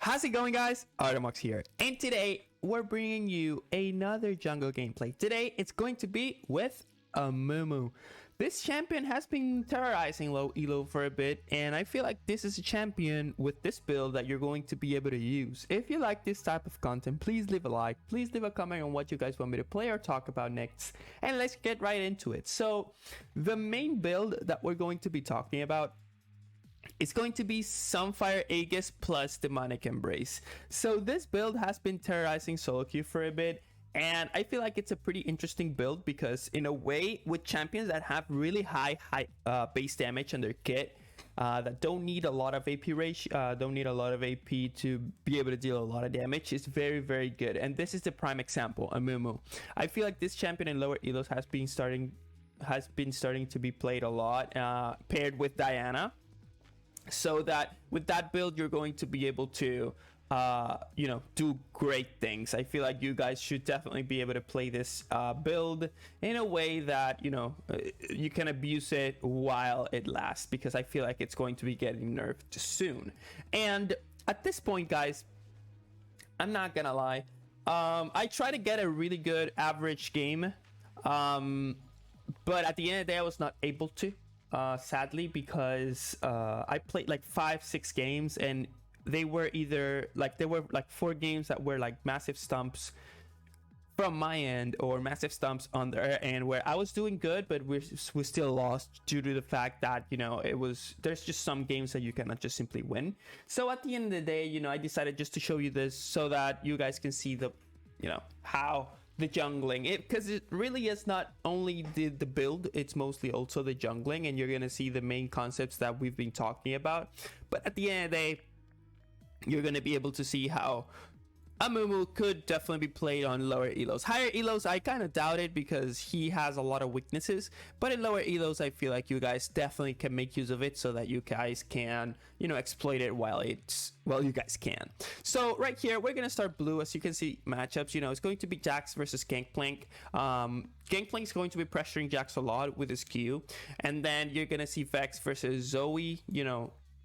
How's it going, guys? Artomox here, and today we're bringing you another jungle gameplay. Today it's going to be with Amumu. This champion has been terrorizing low elo for a bit, and I feel like this is a champion with this build that you're going to be able to use. If you like this type of content, please leave a like, please leave a comment on what you guys want me to play or talk about next, and let's get right into it. So the main build that we're going to be talking about, it's going to be Sunfire Aegis plus Demonic Embrace. So this build has been terrorizing solo queue for a bit, and I feel like it's a pretty interesting build because in a way, with champions that have really high base damage on their kit, that don't need a lot of AP ratio, don't need a lot of AP to be able to deal a lot of damage, is very, very good. And this is the prime example, Amumu. I feel like this champion in lower elos has been starting to be played a lot, paired with Diana. So that with that build, you're going to be able to, do great things. I feel like you guys should definitely be able to play this build in a way that, you can abuse it while it lasts, because I feel like it's going to be getting nerfed soon. And at this point, guys, I'm not gonna lie. I try to get a really good average game, but at the end of the day, I was not able to. Sadly, because I played like 5-6 games, and they were either like, there were like 4 games that were like massive stumps from my end or massive stumps on their end, where I was doing good, but we still lost due to the fact that, there's just some games that you cannot just simply win. So at the end of the day, I decided just to show you this so that you guys can see the, how the jungling, because it really is not only the build, it's mostly also the jungling, and you're gonna see the main concepts that we've been talking about. But at the end of the day, you're gonna be able to see how Amumu could definitely be played on lower elos. Higher elos, I kind of doubt it because he has a lot of weaknesses. But in lower elos, I feel like you guys definitely can make use of it so that you guys can, exploit it while you guys can. So right here, we're going to start blue. As you can see, matchups, it's going to be Jax versus Gangplank. Gangplank is going to be pressuring Jax a lot with his Q. And then you're going to see Vex versus Zoe,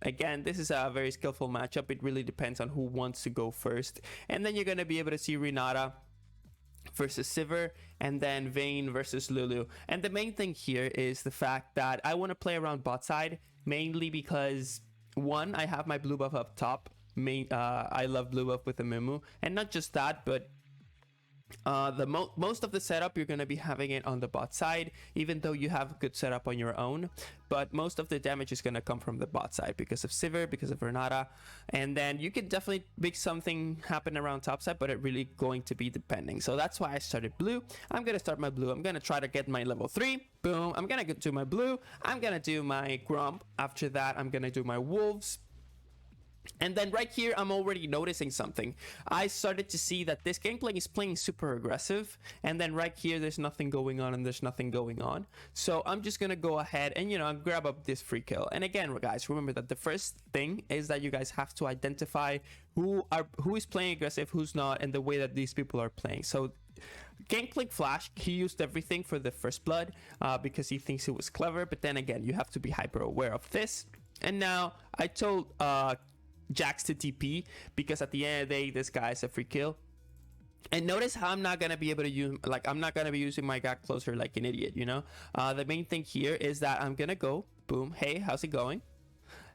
Again, this is a very skillful matchup. It really depends on who wants to go first. And then you're going to be able to see Renata versus Sivir, and then Vayne versus Lulu. And the main thing here is the fact that I want to play around bot side, mainly because, one, I have my blue buff up top. I love blue buff with Amumu. And not just that, but most of the setup, you're going to be having it on the bot side, even though you have a good setup on your own. But most of the damage is going to come from the bot side because of Sivir, because of Renata. And then you can definitely make something happen around top side, but it really going to be depending. So that's why I started blue. I'm going to start my blue. I'm going to try to get my level 3. Boom. I'm going to do my blue. I'm going to do my Grump. After that, I'm going to do my Wolves. And then right here, I'm already noticing something. I started to see that this Gangplank is playing super aggressive. And then right here, there's nothing going on and there's nothing going on. So I'm just going to go ahead and, grab up this free kill. And again, guys, remember that the first thing is that you guys have to identify who is playing aggressive, who's not, and the way that these people are playing. So Gangplank Flash, he used everything for the first blood because he thinks it was clever. But then again, you have to be hyper aware of this. And now I told Jax to TP because at the end of the day, this guy is a free kill. And notice how I'm not gonna be able to use, I'm not gonna be using my gag closer like an idiot. The main thing here is that I'm gonna go boom, hey, how's it going,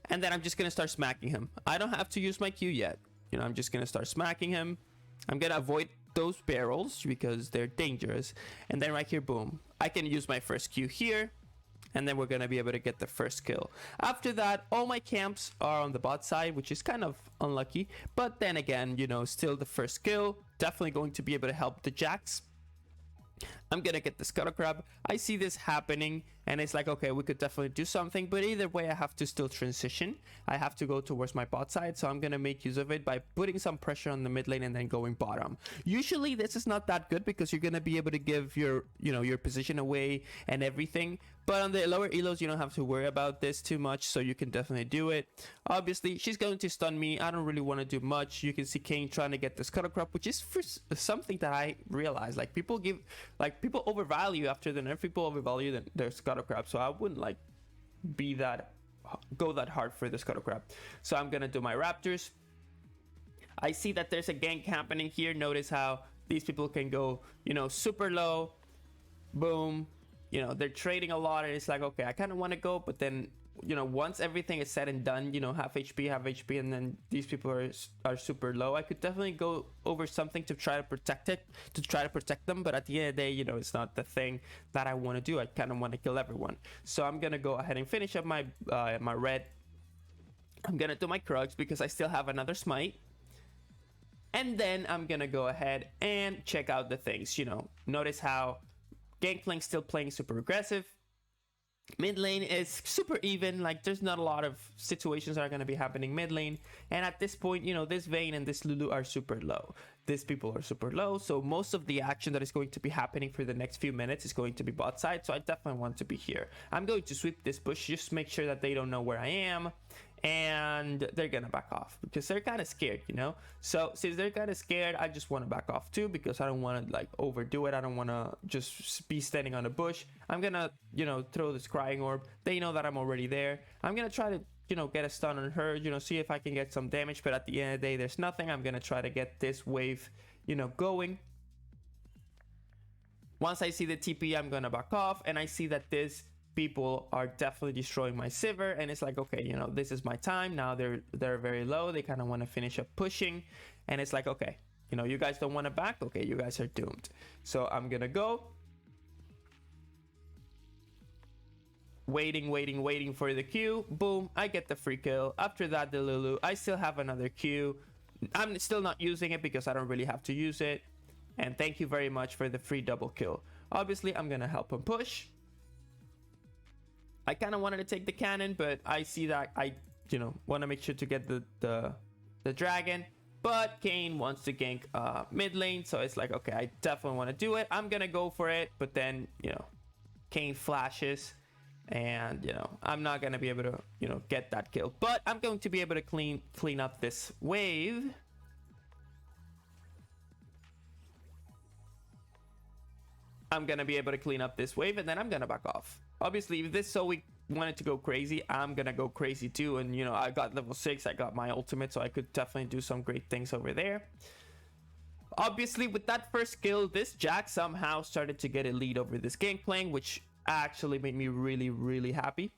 and then I'm just gonna start smacking him. I don't have to use my Q yet. I'm just gonna start smacking him. I'm gonna avoid those barrels because they're dangerous. And then right here, boom, I can use my first Q here. And then we're going to be able to get the first kill. After that, all my camps are on the bot side, which is kind of unlucky. But then again, still the first kill. Definitely going to be able to help the Jax. I'm going to get the Scuttle Crab. I see this happening, and it's like, okay, we could definitely do something. But either way, I have to still transition. I have to go towards my bot side. So I'm going to make use of it by putting some pressure on the mid lane and then going bottom. Usually, this is not that good because you're going to be able to give your position away and everything. But on the lower elos, you don't have to worry about this too much, so you can definitely do it. Obviously, she's going to stun me. I don't really want to do much. You can see Kane trying to get the Scuttle Crab, which is something that I realized. People overvalue after the nerf. People overvalue their Scuttle Crab, so I wouldn't go that hard for the Scuttle Crab. So I'm gonna do my Raptors. I see that there's a gank happening here. Notice how these people can go, super low. Boom. They're trading a lot, and it's like, okay, I kind of want to go, but then, once everything is said and done, half HP, and then these people are super low, I could definitely go over something to try to protect them. But at the end of the day, it's not the thing that I want to do. I kind of want to kill everyone. So I'm gonna go ahead and finish up my my red. I'm gonna do my Krugs because I still have another smite. And then I'm gonna go ahead and check out the things. Notice how Gangplank's still playing super aggressive. Mid lane is super even. Like, there's not a lot of situations that are going to be happening mid lane. And at this point, this Vayne and this Lulu are super low. These people are super low. So most of the action that is going to be happening for the next few minutes is going to be bot side. So I definitely want to be here. I'm going to sweep this bush, just make sure that they don't know where I am. And they're gonna back off because they're kind of scared, so since they're kind of scared, I just want to back off too, because I don't want to like overdo it. I don't want to just be standing on a bush. I'm gonna throw this crying orb. They know that I'm already there. I'm gonna try to get a stun on her, see if I can get some damage, but at the end of the day, there's nothing. I'm gonna try to get this wave going. Once I see the TP, I'm gonna back off, and I see that this people are definitely destroying my Sivir, and it's like, okay, this is my time now. They're very low. They kind of want to finish up pushing, and it's like, okay, you guys don't want to back. Okay, you guys are doomed. So I'm gonna go waiting for the Q. Boom, I get the free kill. After that, the Lulu. I still have another Q. I'm still not using it because I don't really have to use it. And thank you very much for the free double kill. Obviously, I'm gonna help him push. I kind of wanted to take the cannon, but I see that I, want to make sure to get the dragon. But Kayn wants to gank mid lane, so it's like, okay, I definitely want to do it. I'm gonna go for it, but then Kayn flashes, and I'm not gonna be able to get that kill. But I'm going to be able to clean up this wave. I'm gonna be able to clean up this wave, and then I'm gonna back off. Obviously, if this Zoe wanted to go crazy, I'm gonna go crazy too. And I got level 6, I got my ultimate, so I could definitely do some great things over there. Obviously, with that first kill, this Jack somehow started to get a lead over this Gangplank, which actually made me really happy.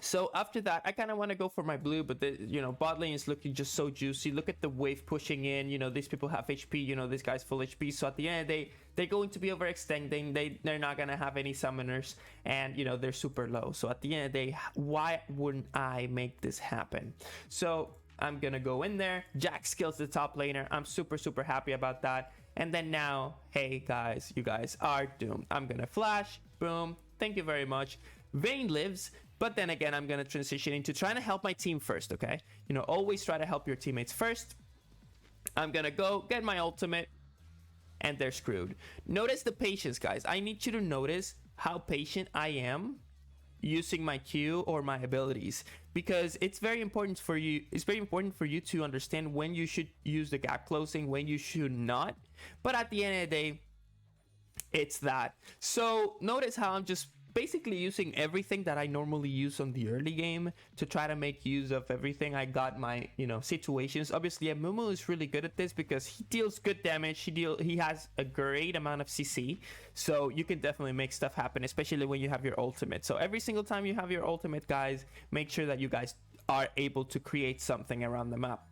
So after that, I kind of want to go for my blue, but the bot lane is looking just so juicy. Look at the wave pushing in. These people have HP. This guy's full HP. So at the end of the day, they're going to be overextending. They're not gonna have any summoners, and they're super low. So at the end of the day, why wouldn't I make this happen? So I'm gonna go in there. Jack skills the top laner. I'm super happy about that. And then now, hey guys, you guys are doomed. I'm gonna flash. Boom. Thank you very much. Vayne lives. But then again, I'm going to transition into trying to help my team first, okay? Always try to help your teammates first. I'm going to go get my ultimate, and they're screwed. Notice the patience, guys. I need you to notice how patient I am using my Q or my abilities, because it's very important for you. It's very important for you to understand when you should use the gap closing, when you should not. But at the end of the day, it's that. So notice how I'm just basically using everything that I normally use on the early game to try to make use of everything. I got my situations. Obviously, Amumu is really good at this because he deals good damage. He has a great amount of CC, so you can definitely make stuff happen, especially when you have your ultimate. So every single time you have your ultimate, guys, make sure that you guys are able to create something around the map.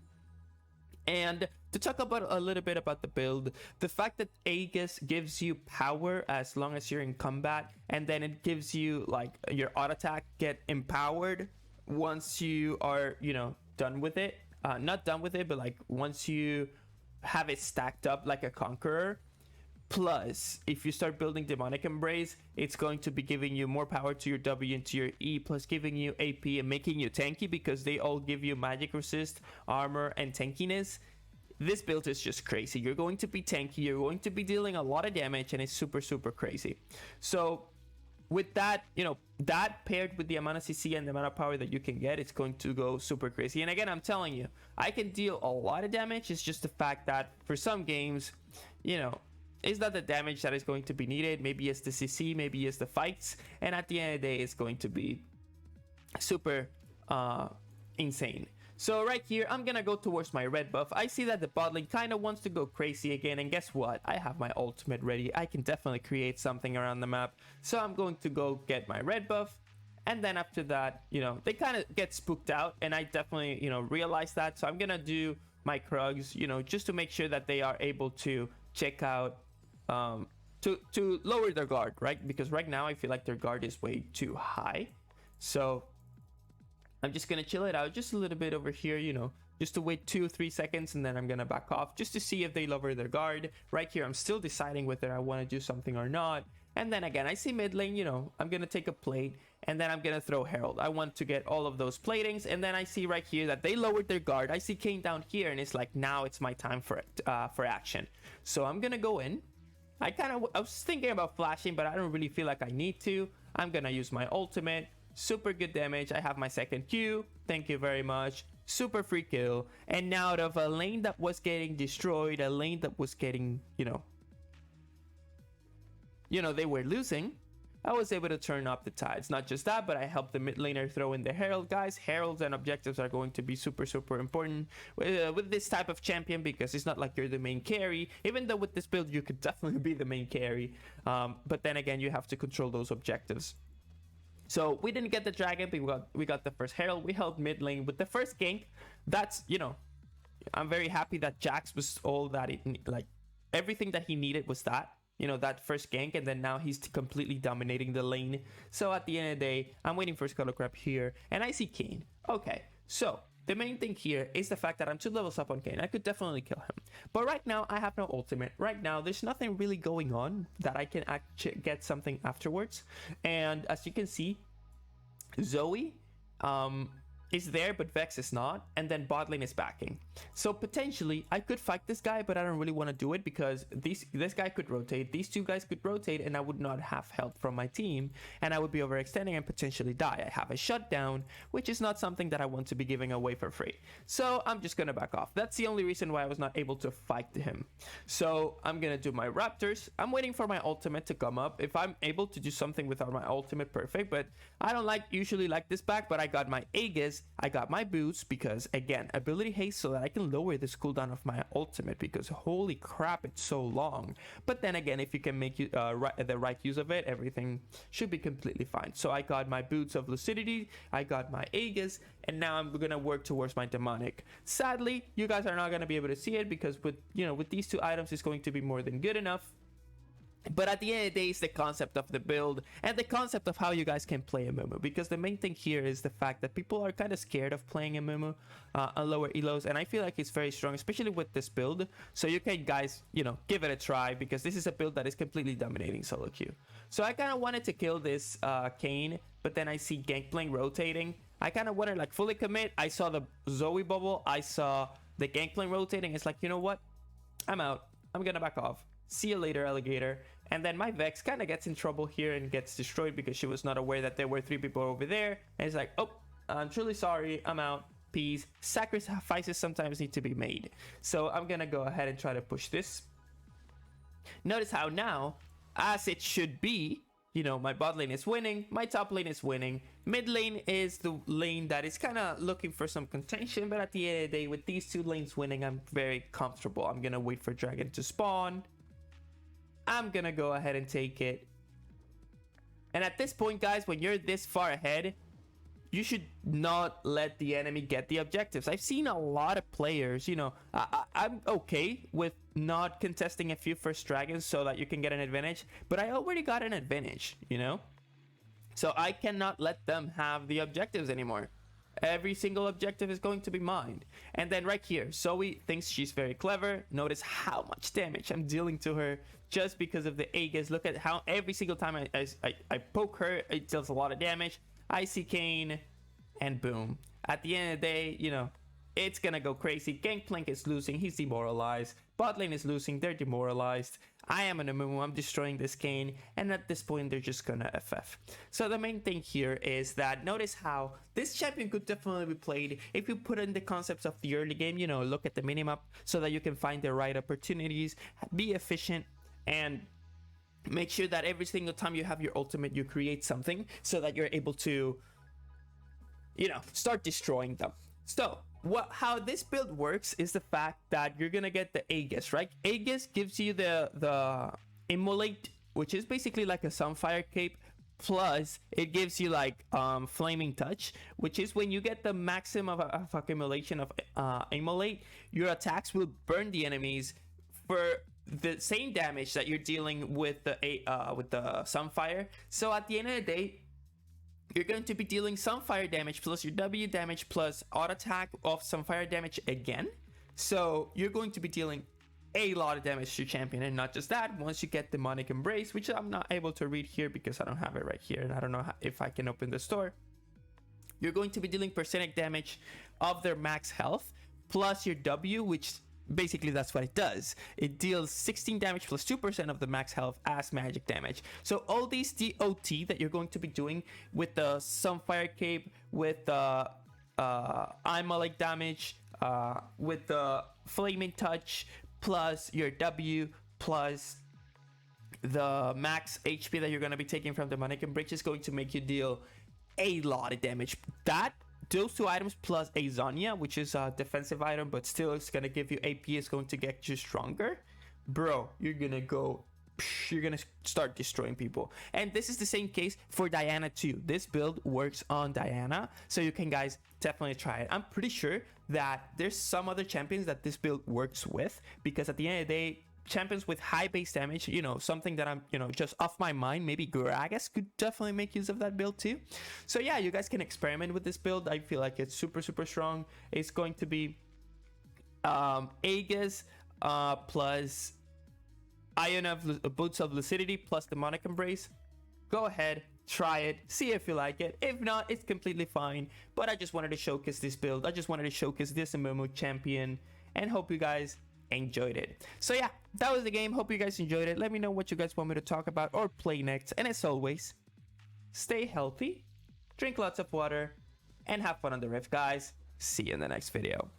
And to talk about a little bit about the build, the fact that Aegis gives you power as long as you're in combat, and then it gives you like your auto attack get empowered once you are done with it. Not done with it, but like once you have it stacked up like a conqueror. Plus, if you start building Demonic Embrace, it's going to be giving you more power to your W and to your E, plus giving you AP and making you tanky, because they all give you magic resist, armor, and tankiness. This build is just crazy. You're going to be tanky, you're going to be dealing a lot of damage, and it's super crazy. So with that, that paired with the amount of CC and the amount of power that you can get, it's going to go super crazy. And again, I'm telling you, I can deal a lot of damage. It's just the fact that for some games, is that the damage that is going to be needed? Maybe it's the CC, maybe it's the fights, and at the end of the day, it's going to be super insane. So right here, I'm gonna go towards my red buff. I see that the bot lane kind of wants to go crazy again, and guess what? I have my ultimate ready. I can definitely create something around the map. So I'm going to go get my red buff. And then after that, they kind of get spooked out, and I definitely, realize that. So I'm gonna do my Krugs, just to make sure that they are able to check out, to lower their guard, right? Because right now I feel like their guard is way too high. So I'm just gonna chill it out just a little bit over here, just to wait 2-3 seconds, and then I'm gonna back off just to see if they lower their guard. Right here, I'm still deciding whether I want to do something or not. And then again, I see mid lane, I'm gonna take a plate, and then I'm gonna throw Herald. I want to get all of those platings, and then I see right here that they lowered their guard. I see Kane down here, and it's like, now it's my time for action. So I'm gonna go in. I was thinking about flashing, but I don't really feel like I need to. I'm gonna use my ultimate. Super good damage. I have my second Q. Thank you very much. Super free kill. And now out of a lane that was getting destroyed, a lane that was getting, they were losing, I was able to turn up the tides. Not just that, but I helped the mid laner throw in the Herald. Guys, Heralds and objectives are going to be super important with this type of champion, because it's not like you're the main carry, even though with this build you could definitely be the main carry, but then again, you have to control those objectives. So we didn't get the dragon, but we got the first Herald. We held mid lane with the first gank. That's, I'm very happy that Jax was all that everything that he needed was that. That first gank, and then now he's completely dominating the lane. So at the end of the day, I'm waiting for Skull Crab here, and I see Kane. Okay, so the main thing here is the fact that I'm 2 levels up on Kane. I could definitely kill him. But right now, I have no ultimate. Right now, there's nothing really going on that I can actually get something afterwards. And as you can see, Zoe is there, but Vex is not, and then bot lane is backing. So potentially I could fight this guy, but I don't really want to do it because this guy could rotate, these two guys could rotate, and I would not have help from my team, and I would be overextending and potentially die. I have a shutdown, which is not something that I want to be giving away for free. So I'm just gonna back off. That's the only reason why I was not able to fight him. So I'm gonna do my Raptors. I'm waiting for my ultimate to come up. If I'm able to do something without my ultimate, perfect, but I don't usually like this back. But I got my Aegis, I got my boots, because again, ability haste, so that I can lower this cooldown of my ultimate, because holy crap, it's so long. But then again, if you can make the right use of it, everything should be completely fine. So I got my boots of lucidity, I got my Aegis, and now I'm gonna work towards my demonic. Sadly, you guys are not gonna be able to see it, because with these two items, it's going to be more than good enough. But at the end of the day, it's the concept of the build and the concept of how you guys can play Amumu, because the main thing here is the fact that people are kind of scared of playing Amumu on lower elos, and I feel like it's very strong, especially with this build. So you can, guys, give it a try, because this is a build that is completely dominating solo queue. So I kind of wanted to kill this Kane, but then I see Gangplank rotating. I kind of wanted fully commit. I saw the Zoe bubble, I saw the Gangplank rotating. It's like, you know what? I'm out. I'm gonna back off. See you later, alligator. And then my Vex kind of gets in trouble here and gets destroyed, because she was not aware that there were 3 people over there. And it's like, oh, I'm truly sorry, I'm out, peace. Sacrifices sometimes need to be made. So I'm gonna go ahead and try to push this. Notice how now, as it should be, my bot lane is winning, my top lane is winning, mid lane is the lane that is kind of looking for some contention, but at the end of the day, with these 2 lanes winning, I'm very comfortable. I'm gonna wait for dragon to spawn. I'm gonna go ahead and take it. And at this point, guys, when you're this far ahead, you should not let the enemy get the objectives. I've seen a lot of players, I'm okay with not contesting a few first dragons so that you can get an advantage, but I already got an advantage, So I cannot let them have the objectives anymore. Every single objective is going to be mine. And then right here, Zoe thinks she's very clever. Notice how much damage I'm dealing to her just because of the Aegis. Look at how every single time I poke her, it deals a lot of damage. I see Kane, and boom. At the end of the day, it's gonna go crazy. Gangplank is losing, he's demoralized. Bot lane is losing, they're demoralized. I am an Amumu, I'm destroying this Kane, and at this point they're just gonna FF. So the main thing here is that notice how this champion could definitely be played if you put in the concepts of the early game, look at the minimap so that you can find the right opportunities, be efficient, and make sure that every single time you have your ultimate, you create something so that you're able to, start destroying them. So how this build works is the fact that you're gonna get the Aegis, right? Aegis gives you the Immolate, which is basically like a Sunfire Cape, plus it gives you like Flaming Touch, which is when you get the maximum of accumulation of Immolate, your attacks will burn the enemies for the same damage that you're dealing with the Sunfire. So at the end of the day, you're going to be dealing Sunfire damage plus your W damage plus auto attack of Sunfire damage again. So you're going to be dealing a lot of damage to your champion. And not just that, once you get Demonic Embrace, which I'm not able to read here because I don't have it right here and I don't know if I can open the store, you're going to be dealing percentage damage of their max health plus your W, which basically that's what it does. It deals 16 damage plus 2% of the max health as magic damage. So all these DOT that you're going to be doing with the Sunfire Cape, with the Immolate damage, with the Flaming Touch, plus your W, plus the max HP that you're going to be taking from Demonic Embrace is going to make you deal a lot of damage. Those two items plus a Zanya, which is a defensive item, but still it's gonna give you AP, is going to get you stronger. Bro, you're gonna start destroying people. And this is the same case for Diana too. This build works on Diana, so you can guys definitely try it. I'm pretty sure that there's some other champions that this build works with, because at the end of the day, champions with high base damage, something that I'm, just off my mind, maybe Gragas could definitely make use of that build too. So yeah, you guys can experiment with this build. I feel like it's super strong. It's going to be Aegis plus Ion of Boots of Lucidity plus Demonic Embrace. Go ahead, try it, see if you like it. If not, it's completely fine. But I just wanted to showcase this build. I just wanted to showcase this Amumu champion, and hope you guys enjoyed it. So yeah, that was the game. Hope you guys enjoyed it. Let me know what you guys want me to talk about or play next. And as always, stay healthy, drink lots of water, and have fun on the rift, guys. See you in the next video.